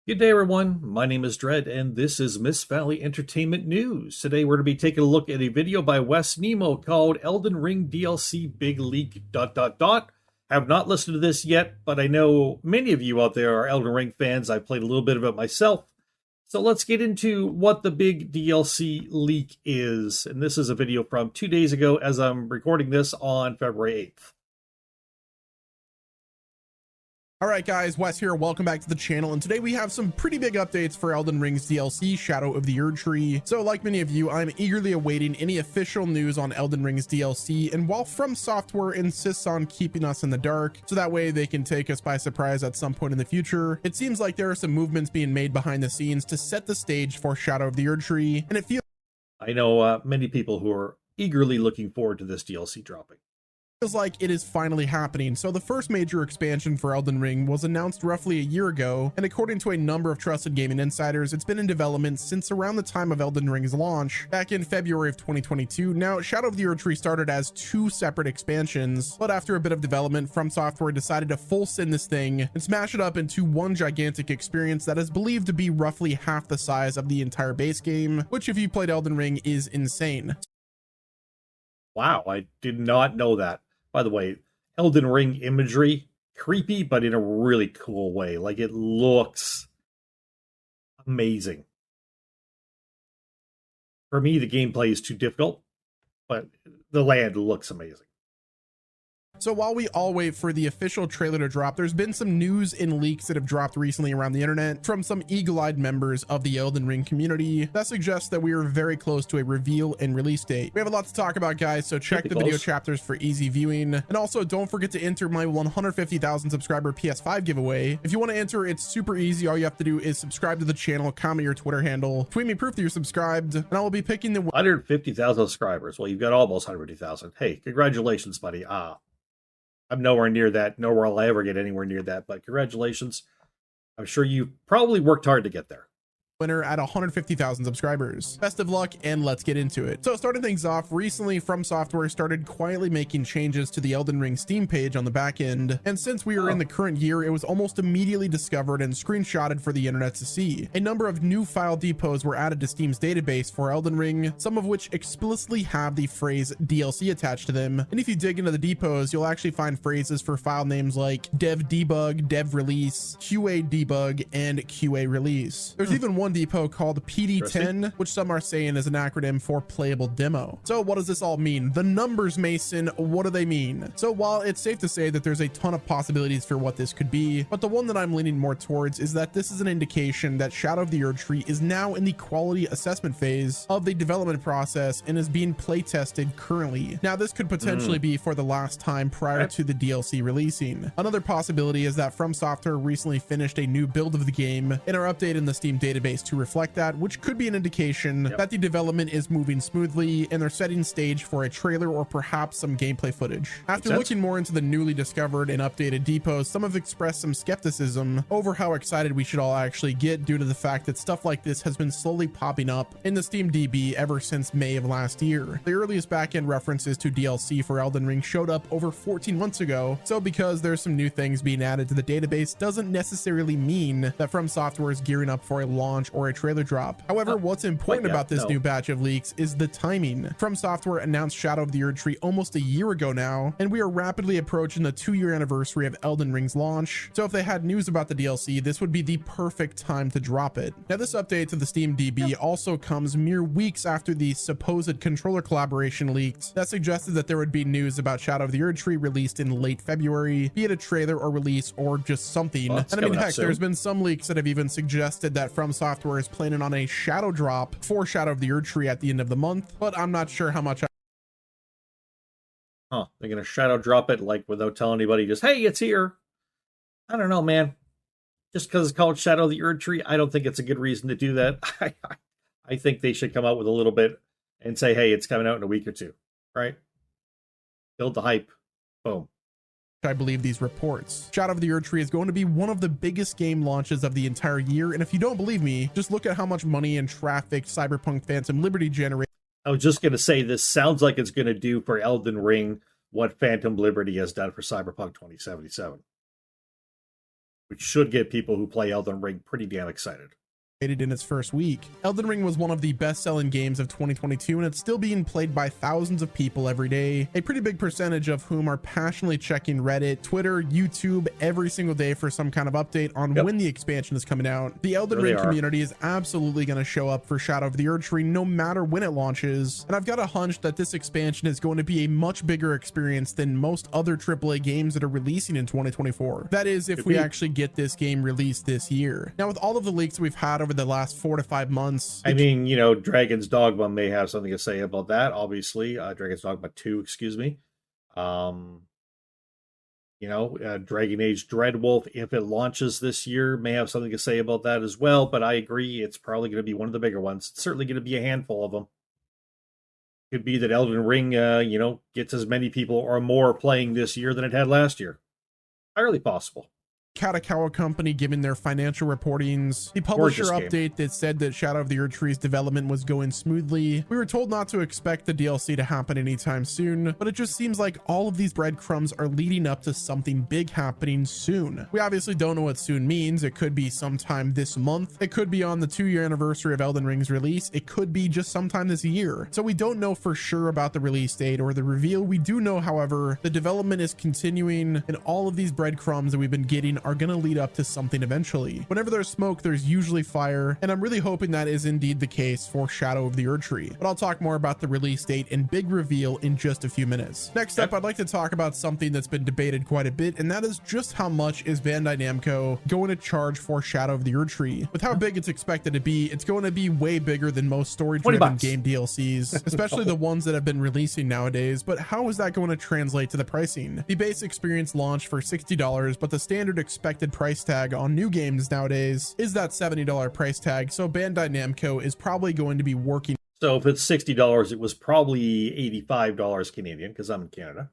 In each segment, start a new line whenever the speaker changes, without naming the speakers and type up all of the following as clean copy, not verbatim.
Good day, everyone. My name is Dread, and this is Miss Valley Entertainment News. Today, we're going to be taking a look at a video by Wes Nemo called Elden Ring DLC Big Leak. Have not listened to this yet, but I know many of you out there are Elden Ring fans. I played a little bit of it myself. So let's get into what the big DLC leak is. And this is a video from 2 days ago as I'm recording this on February 8th.
Alright guys, Wes here, welcome back to the channel, and today we have some pretty big updates for Elden Ring's DLC, Shadow of the Erdtree. So like many of you, I'm eagerly awaiting any official news on Elden Ring's DLC, and while From Software insists on keeping us in the dark, so that way they can take us by surprise at some point in the future, it seems like there are some movements being made behind the scenes to set the stage for Shadow of the Erdtree, and it feels
I know many people who are eagerly looking forward to this DLC dropping.
like it is finally happening. So the first major expansion for Elden Ring was announced roughly a year ago, and according to a number of trusted gaming insiders, it's been in development since around the time of Elden Ring's launch back in February of 2022. Now, Shadow of the Erdtree started as two separate expansions, but after a bit of development, From Software decided to full send this thing and smash it up into one gigantic experience that is believed to be roughly half the size of the entire base game, which if you played Elden Ring is insane.
Wow, I did not know that. By the way, Elden Ring imagery, creepy, but in a really cool way. Like, it looks amazing. For me, the gameplay is too difficult, but the land looks amazing.
So while we all wait for the official trailer to drop, there's been some news and leaks that have dropped recently around the internet from some eagle-eyed members of the Elden Ring community that suggests that we are very close to a reveal and release date. We have a lot to talk about, guys, so check the video chapters for easy viewing. And also, don't forget to enter my 150,000 subscriber PS5 giveaway. If you want to enter, it's super easy. All you have to do is subscribe to the channel, comment your Twitter handle, tweet me proof that you're subscribed, and I will be picking the
150,000 subscribers. Well, you've got almost 150,000. Hey, congratulations, buddy. I'm nowhere near that, nor will I ever get anywhere near that, but congratulations. I'm sure you probably worked hard to get there.
Winner at 150,000 subscribers. Best of luck, and let's get into it. So starting things off, recently From Software started quietly making changes to the Elden Ring Steam page on the back end, and since we are in the current year, it was almost immediately discovered and screenshotted for the internet to see. A number of new file depots were added to Steam's database for Elden Ring, some of which explicitly have the phrase DLC attached to them, and if you dig into the depots, you'll actually find phrases for file names like dev debug, dev release, QA debug, and QA release. There's even one depot called PD10, which some are saying is an acronym for playable demo. So what does this all mean? The numbers, Mason, what do they mean? So while it's safe to say that there's a ton of possibilities for what this could be, but the one that I'm leaning more towards is that this is an indication that Shadow of the Erdtree is now in the quality assessment phase of the development process and is being play tested currently. Now this could potentially be for the last time prior to the DLC releasing. Another possibility is that From Software recently finished a new build of the game and are updating the Steam database to reflect that, which could be an indication that the development is moving smoothly and they're setting stage for a trailer or perhaps some gameplay footage. After looking more into the newly discovered and updated depots, some have expressed some skepticism over how excited we should all actually get due to the fact that stuff like this has been slowly popping up in the Steam DB ever since May of last year. The earliest backend references to DLC for Elden Ring showed up over 14 months ago, so because there's some new things being added to the database doesn't necessarily mean that From Software is gearing up for a launch or a trailer drop. However, what's important about this new batch of leaks is the timing. From Software announced Shadow of the Erdtree almost a year ago now, and we are rapidly approaching the 2-year anniversary of Elden Ring's launch. So if they had news about the DLC, this would be the perfect time to drop it. Now this update to the Steam DB also comes mere weeks after the supposed controller collaboration leaked that suggested that there would be news about Shadow of the Erdtree released in late February, be it a trailer or release or just something. And I mean, heck, there's been some leaks that have even suggested that From Software is planning on a shadow drop for Shadow of the Erdtree at the end of the month, but I'm not sure how much.
They're gonna shadow drop it like without telling anybody, just hey, it's here. I don't know, man. Just because it's called Shadow of the Erdtree, I don't think it's a good reason to do that. I think they should come out with a little bit and say, hey, it's coming out in a week or two, right? Build the hype. Boom.
I believe these reports. Shadow of the Erdtree is going to be one of the biggest game launches of the entire year, and if you don't believe me, just look at how much money and traffic Cyberpunk Phantom Liberty generated.
I was just going to say, this sounds like it's going to do for Elden Ring what Phantom Liberty has done for Cyberpunk 2077. which should get people who play Elden Ring pretty damn excited.
In its first week. Elden Ring was one of the best-selling games of 2022, and it's still being played by thousands of people every day, a pretty big percentage of whom are passionately checking Reddit, Twitter, YouTube every single day for some kind of update on when the expansion is coming out. The Elden Ring community is absolutely going to show up for Shadow of the Erdtree no matter when it launches, and I've got a hunch that this expansion is going to be a much bigger experience than most other AAA games that are releasing in 2024. That is, if we actually get this game released this year. Now, with all of the leaks we've had over the last 4 to 5 months.
I mean, you know, Dragon's Dogma may have something to say about that, obviously. Dragon's Dogma 2, excuse me. You know, Dragon Age Dreadwolf, if it launches this year, may have something to say about that as well. But I agree, it's probably going to be one of the bigger ones. It's certainly going to be a handful of them. Could be that Elden Ring, you know, gets as many people or more playing this year than it had last year. Entirely possible.
Katakawa Company giving their financial reportings, the publisher update that said that Shadow of the Erdtree's development was going smoothly. We were told not to expect the DLC to happen anytime soon, but it just seems like all of these breadcrumbs are leading up to something big happening soon. We obviously don't know what soon means. It could be sometime this month. It could be on the 2-year anniversary of Elden Ring's release. It could be just sometime this year. So we don't know for sure about the release date or the reveal. We do know, however, the development is continuing, and all of these breadcrumbs that we've been getting are going to lead up to something eventually. Whenever there's smoke, there's usually fire, and I'm really hoping that is indeed the case for Shadow of the Erdtree. But I'll talk more about the release date and big reveal in just a few minutes. Next up, I'd like to talk about something that's been debated quite a bit, and that is just how much is Bandai Namco going to charge for Shadow of the Erdtree. With how big it's expected to be, it's going to be way bigger than most story-driven game DLCs, especially the ones that have been releasing nowadays. But how is that going to translate to the pricing? The base experience launched for $60, but the standard expected price tag on new games nowadays is that $70 price tag, so Bandai Namco is probably going to be working.
So if it's $60, it was probably $85 Canadian, because I'm in Canada.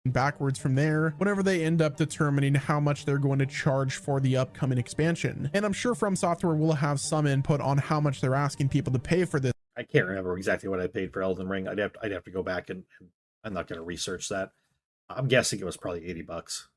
Backwards from there whenever they end up determining how much they're going to charge for the upcoming expansion. And I'm sure From Software will have some input on how much they're asking people to pay for this.
I can't remember exactly what I paid for Elden Ring. I'd have to go back, and I'm not going to research that. I'm guessing it was probably $80,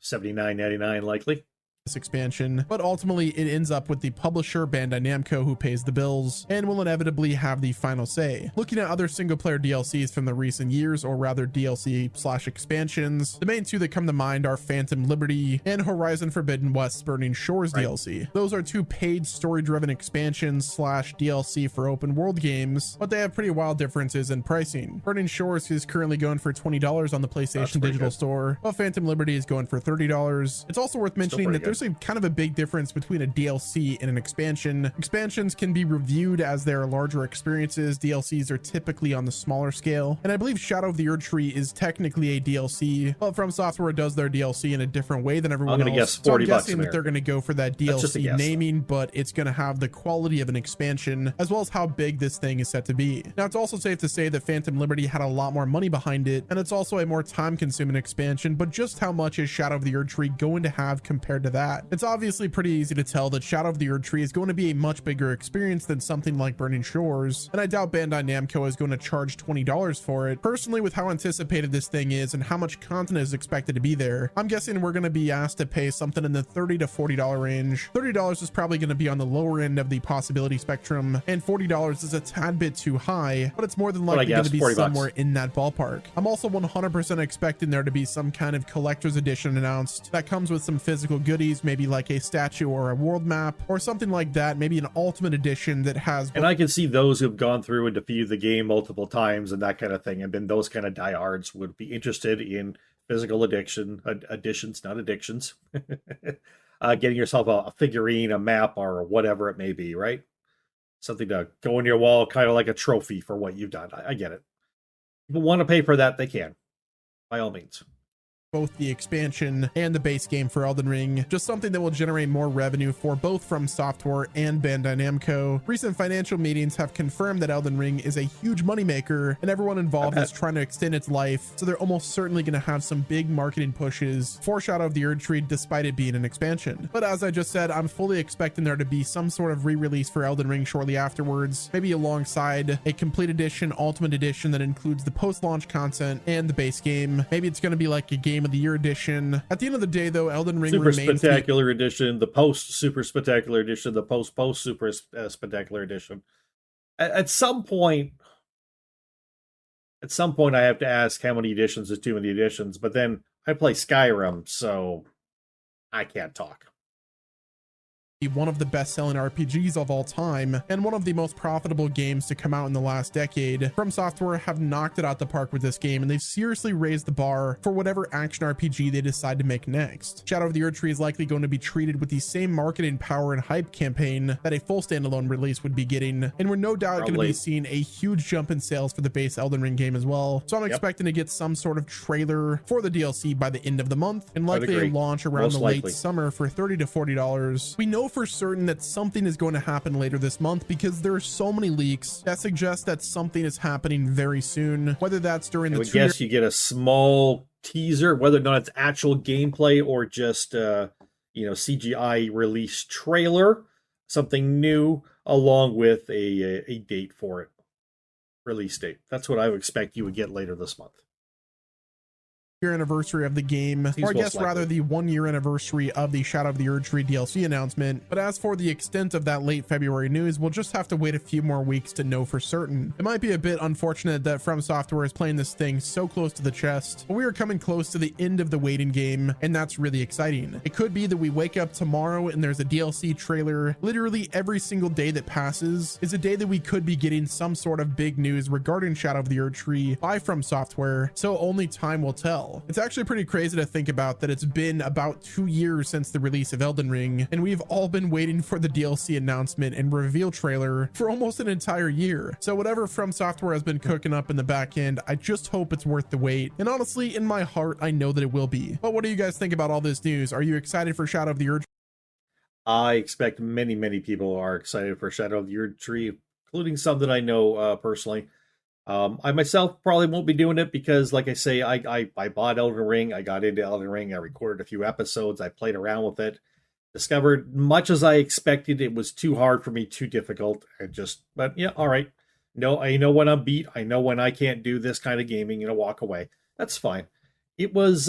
$79.99 likely.
This expansion, but ultimately it ends up with the publisher Bandai Namco who pays the bills and will inevitably have the final say. Looking at other single player DLCs from the recent years, or rather DLC/expansions, the main two that come to mind are Phantom Liberty and Horizon Forbidden West's Burning Shores DLC. Those are two paid story driven expansions/DLC for open world games, but they have pretty wild differences in pricing. Burning Shores is currently going for $20 on the PlayStation Digital Store, while Phantom Liberty is going for $30. It's also worth mentioning that there's a kind of a big difference between a DLC and an expansion. Expansions can be reviewed as their larger experiences. DLCs are typically on the smaller scale, and I believe Shadow of the Erdtree is technically a DLC, but From Software does their DLC in a different way than everyone else. So I'm guessing that they're going to go for that DLC naming, but it's going to have the quality of an expansion as well as how big this thing is set to be. Now, it's also safe to say that Phantom Liberty had a lot more money behind it, and it's also a more time-consuming expansion, but just how much is Shadow of the Erdtree going to have compared to that? It's obviously pretty easy to tell that Shadow of the Erdtree is going to be a much bigger experience than something like Burning Shores, and I doubt Bandai Namco is going to charge $20 for it. Personally, with how anticipated this thing is and how much content is expected to be there, I'm guessing we're going to be asked to pay something in the $30 to $40 range. $30 is probably going to be on the lower end of the possibility spectrum, and $40 is a tad bit too high, but it's more than likely going to be somewhere in that ballpark. I'm also 100% expecting there to be some kind of collector's edition announced that comes with some physical goodies, maybe like a statue or a world map or something like that, maybe an ultimate edition that has. And
I can see those who've gone through and defeated the game multiple times and that kind of thing, and been those kind of diehards would be interested in physical additions, not addictions. Getting yourself a figurine, a map, or whatever it may be, right? Something to go on your wall, kind of like a trophy for what you've done. I get it. People want to pay for that, they can, by all means.
Both the expansion and the base game for Elden Ring, just something that will generate more revenue for both From Software and Bandai Namco. Recent financial meetings have confirmed that Elden Ring is a huge moneymaker, and everyone involved is trying to extend its life, so they're almost certainly going to have some big marketing pushes for Shadow of the Erdtree despite it being an expansion. But as I just said, I'm fully expecting there to be some sort of re-release for Elden Ring shortly afterwards, maybe alongside a complete edition, ultimate edition that includes the post-launch content and the base game. Maybe it's going to be like a game Game of the Year edition. At the end of the day, though, Elden Ring
Super
remains
Spectacular Edition, the Post Super Spectacular Edition, the Post Super Spectacular Edition. At some point, I have to ask how many editions is too many editions. But then I play Skyrim, so I can't talk.
one of the best-selling RPGs of all time and one of the most profitable games to come out in the last decade. From Software have knocked it out the park with this game, and they've seriously raised the bar for whatever action RPG they decide to make next. Shadow of the Erdtree is likely going to be treated with the same marketing power and hype campaign that a full standalone release would be getting, and we're no doubt going to be seeing a huge jump in sales for the base Elden Ring game as well. So I'm expecting to get some sort of trailer for the DLC by the end of the month, and likely a launch around the late summer for $30 to $40. We know for certain that something is going to happen later this month because there are so many leaks that suggest that something is happening very soon, whether that's during the
guess you get a small teaser, whether or not it's actual gameplay or just CGI release trailer, something new along with a date for it, release date. That's what I would expect you would get later this month.
Year anniversary of the game, or I guess rather the 1 year anniversary of the Shadow of the Erdtree DLC announcement. But as for the extent of that late February news, we'll just have to wait a few more weeks to know for certain. It might be a bit unfortunate that From Software is playing this thing so close to the chest, but we are coming close to the end of the waiting game, and that's really exciting. It could be that we wake up tomorrow and there's a DLC trailer. Literally every single day that passes is a day that we could be getting some sort of big news regarding Shadow of the Erdtree by From Software, so only time will tell. It's actually pretty crazy to think about that it's been about 2 years since the release of Elden Ring, and we've all been waiting for the DLC announcement and reveal trailer for almost an entire year. So whatever From Software has been cooking up in the back end, I just hope it's worth the wait. And honestly, in my heart, I know that it will be. But what do you guys think about all this news? Are you excited for Shadow of the Erdtree?
I expect many people are excited for Shadow of the Erdtree, including some that I know personally. I myself probably won't be doing it because, like I say, I bought Elden Ring. I got into Elden Ring. I recorded a few episodes. I played around with it. Discovered, much as I expected, it was too hard for me, too difficult. But yeah, all right. No, I know when I'm beat. I know when I can't do this kind of gaming and walk away. That's fine. It was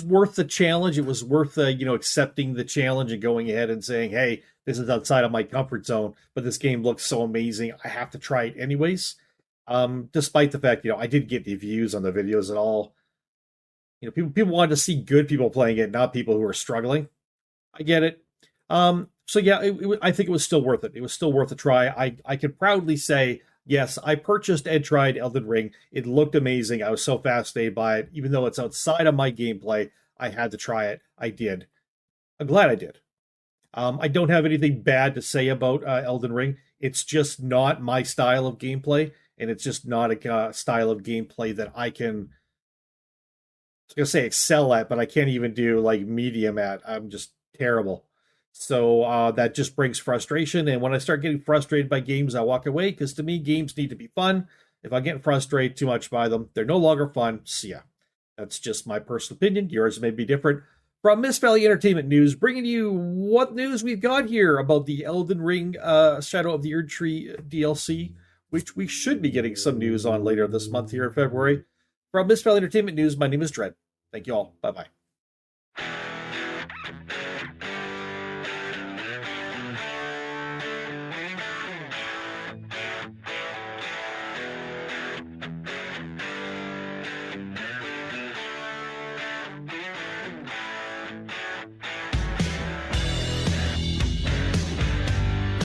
worth the challenge. It was worth accepting the challenge and going ahead and saying, hey, this is outside of my comfort zone, but this game looks so amazing, I have to try it anyways. Despite the fact, I did get the views on the videos and all. People wanted to see good people playing it, not people who are struggling. I get it. So yeah, I think it was still worth it. It was still worth a try. I can proudly say, yes, I purchased and tried Elden Ring. It looked amazing. I was so fascinated by it. Even though it's outside of my gameplay, I had to try it. I did. I'm glad I did. I don't have anything bad to say about Elden Ring. It's just not my style of gameplay, and it's just not a style of gameplay that I can, I was going to say excel at, but I can't even do like medium at. I'm just terrible. So that just brings frustration. And when I start getting frustrated by games, I walk away because to me, games need to be fun. If I get frustrated too much by them, they're no longer fun. See ya. That's just my personal opinion. Yours may be different. From Miss Valley Entertainment News, bringing you what news we've got here about the Elden Ring Shadow of the Erdtree DLC, which we should be getting some news on later this month here in February. From Miss Valley Entertainment News, my name is Dread. Thank you all. Bye-bye.